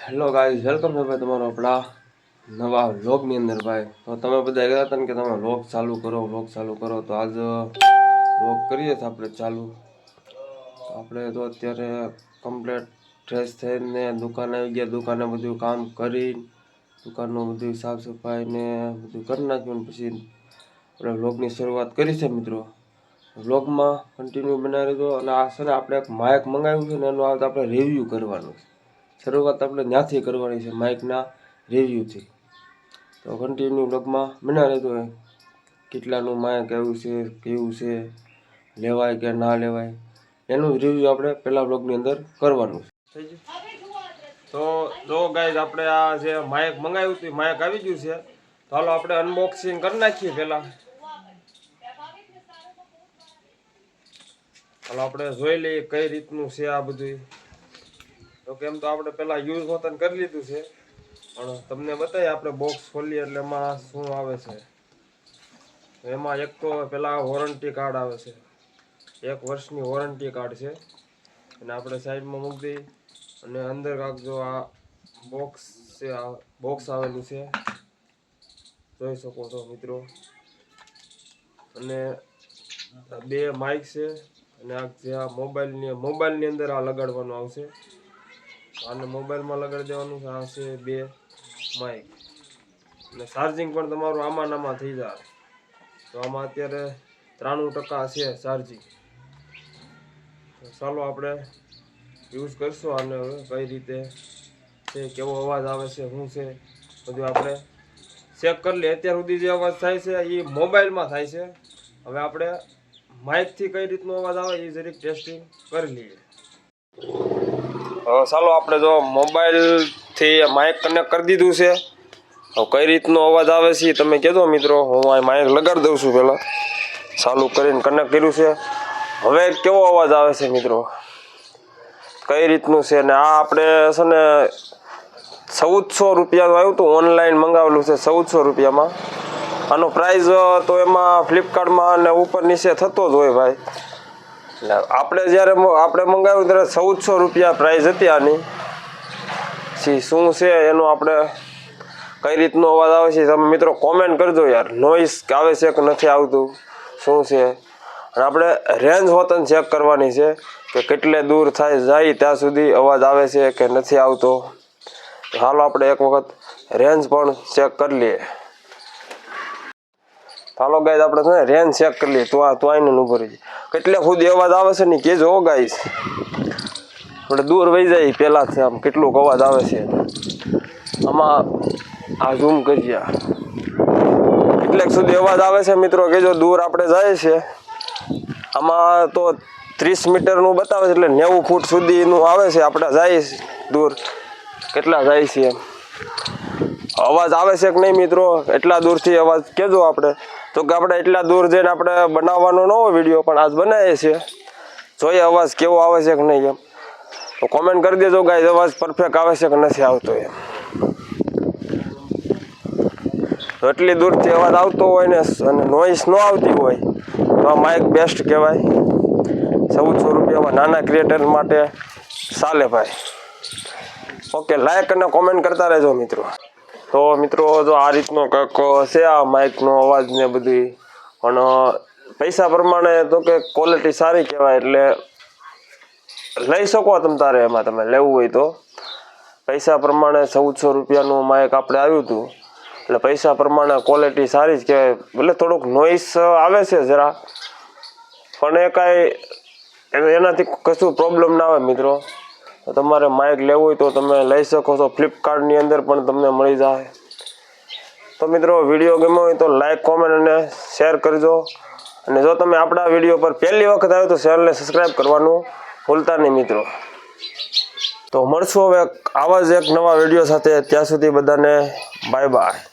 Hello guys, welcome છે ભાઈ તમારો આપણા નવા વ્લોગની અંદર ભાઈ. તો તમે બધા કહેતા હતા ને કે તમે વ્લોગ ચાલુ કરો તો આજ વ્લોગ કરીએ છીએ આપણે ચાલુ. આપણે તો અત્યારે કમ્પ્લેટ ફ્રેશ થઈને દુકાને આવી ગયા. દુકાને બધું કામ કરી દુકાનનું બધું સાફ સફાઈ ને બધું કરી નાખ્યું. પછી આપણે વ્લોગની શરૂઆત કરી છે મિત્રો. વ્લોગમાં કન્ટિન્યુ બનાવી રહેજો. અને આ છે ને આપણે એક માઇક મંગાવ્યું છે ને એનું આ આપણે રિવ્યૂ કરવાનું છે. શરૂઆત આપણે ત્યાંથી કરવાની છે, માઇકના રિવ્યૂથી. તો કન્ટિન્યુ વ્લોગમાં બના રહેતો હોય કેટલાનું માઇક આવ્યું છે, કેવું છે, લેવાય કે ના લેવાય એનું રિવ્યૂ આપણે પહેલાં વ્લોગની અંદર કરવાનું છે. તો જો ગાઈઝ આપણે આ જે માઇક મંગાવ્યું હતું માઇક આવી ગયું છે. તો હાલો આપણે અનબોક્સિંગ કરી નાખીએ પહેલાં. હાલો આપણે જોઈ લઈએ કઈ રીતનું છે આ બધું. તો કેમ તો આપણે પહેલાં યુઝ હોતન કરી લીધું છે, પણ તમને બતાવીએ આપણે બોક્સ ખોલીએ એટલે એમાં શું આવે છે. એમાં એક તો પહેલાં વોરંટી કાર્ડ આવે છે, 1 વર્ષની વોરંટી કાર્ડ છે. અને આપણે સાઈડમાં મૂકી દઈએ. અને અંદર કાંક જો આ બોક્સ છે, આ બોક્સ આવેલું છે, જોઈ શકો છો મિત્રો. અને 2 માઇક છે. અને આ જે આ મોબાઈલની અંદર આ લગાડવાનું આવશે. આને મોબાઈલમાં લગાડી દેવાનું છે. આ છે 2 માઇક. અને ચાર્જિંગ પણ તમારું આમાં થઈ જાય. તો આમાં અત્યારે 93% છે ચાર્જિંગ. તો ચાલો આપણે યુઝ કરશું આને. હવે કઈ રીતે છે, કેવો અવાજ આવે છે, શું છે બધું આપણે ચેક કરી લઈએ. અત્યાર સુધી જે અવાજ થાય છે એ મોબાઈલમાં થાય છે. હવે આપણે માઇકથી કઈ રીતનો અવાજ આવે એ જરીક ટેસ્ટિંગ કરી લઈએ. ચાલો આપણે જો મોબાઈલથી માઇક કનેક્ટ કરી દીધું છે. હવે કઈ રીતનો અવાજ આવે છે તમે કહેજો મિત્રો. હું આ માઇક લગાડી દઉં છું પહેલાં. ચાલુ કરીને કનેક્ટ કર્યું છે. હવે કેવો અવાજ આવે છે મિત્રો, કઈ રીતનું છે. ને આ આપણે છે ને 1400 રૂપિયાનું આવ્યું હતું, ઓનલાઈન મંગાવેલું છે 1400 રૂપિયામાં. આનો પ્રાઇસ તો એમાં ફ્લિપકાર્ટમાં અને ઉપર નીચે થતો જ હોય ભાઈ. આપણે જ્યારે આપણે મંગાવ્યું ત્યારે 1400 રૂપિયા પ્રાઇસ હતી આની. શું છે એનું આપણે કઈ રીતનો અવાજ આવે છે તમે મિત્રો કોમેન્ટ કરજો યાર. નોઈસ આવે છે કે નથી આવતું, શું છે. અને આપણે રેન્જ હોતન ચેક કરવાની છે કે કેટલે દૂર જાય ત્યાં સુધી અવાજ આવે છે કે નથી આવતો. હાલો આપણે એક વખત રેન્જ પણ ચેક કરી લઈએ. ચાલો ગાઈઝ આપણે છે ને રેન્જ ચેક કરી લઈએ. તો આઈને ઊભો રહી કેટલે સુધી અવાજ આવે છે ને કહેજો હો ગાઈઝ. આપણે દૂર વહી જાય પહેલાંથી આમ કેટલોક અવાજ આવે છે. આમાં આ ઝૂમ કરીએ કેટલેક સુધી અવાજ આવે છે મિત્રો કહેજો. દૂર આપણે જાય છે આમાં તો 30 મીટરનું બતાવે છે, એટલે 90 ફૂટ સુધીનું આવે છે. આપણે જાય દૂર કેટલા જાય છે એમ અવાજ આવે છે કે નહીં મિત્રો, એટલા દૂરથી અવાજ કહેજો આપણે. તો કે આપણે એટલા દૂર જઈને આપણે બનાવવાનો ન હોય વિડીયો, પણ આજ બનાવીએ છીએ. જોઈએ અવાજ કેવો આવે છે કે નહીં એમ. તો કોમેન્ટ કરી દેજો ગાઈઝ અવાજ પરફેક્ટ આવે છે કે નથી આવતો એમ. તો એટલી દૂરથી અવાજ આવતો હોય ને અને નોઈસ ન આવતી હોય તો આ માઇક બેસ્ટ કહેવાય. 1400 રૂપિયામાં નાના ક્રિએટર માટે ચાલે ભાઈ. ઓકે, લાઈક અને કોમેન્ટ કરતા રહેજો મિત્રો. તો મિત્રો જો આ રીતનો કંઈક છે આ માઇકનો અવાજ ને બધી. પણ પૈસા પ્રમાણે તો કે ક્વોલિટી સારી કહેવાય, એટલે લઈ શકો તમ તારે. એમાં તમે લેવું હોય તો પૈસા પ્રમાણે 1400 રૂપિયાનું માઇક આપણે આવ્યું હતું, એટલે પૈસા પ્રમાણે ક્વોલિટી સારી જ કહેવાય. ભલે થોડુંક નોઈસ આવે છે જરા, પણ એ કાંઈ એનાથી કશું પ્રોબ્લેમ ના આવે મિત્રો. તમારે માઇક લેવું હોય તો તમે લઈ શકો છો. ફ્લિપકાર્ટની અંદર પણ તમને મળી જાય. તો મિત્રો વિડીયો ગમ્યો હોય તો લાઈક, કોમેન્ટ અને શેર કરજો. અને જો તમે આપણા વિડીયો પર પહેલી વખત આવ્યો તો ચેનલને સબસ્ક્રાઈબ કરવાનું ભૂલતા નહીં મિત્રો. તો મળશું હવે આવા જ એક નવા વિડીયો સાથે. ત્યાં સુધી બધાને બાય બાય.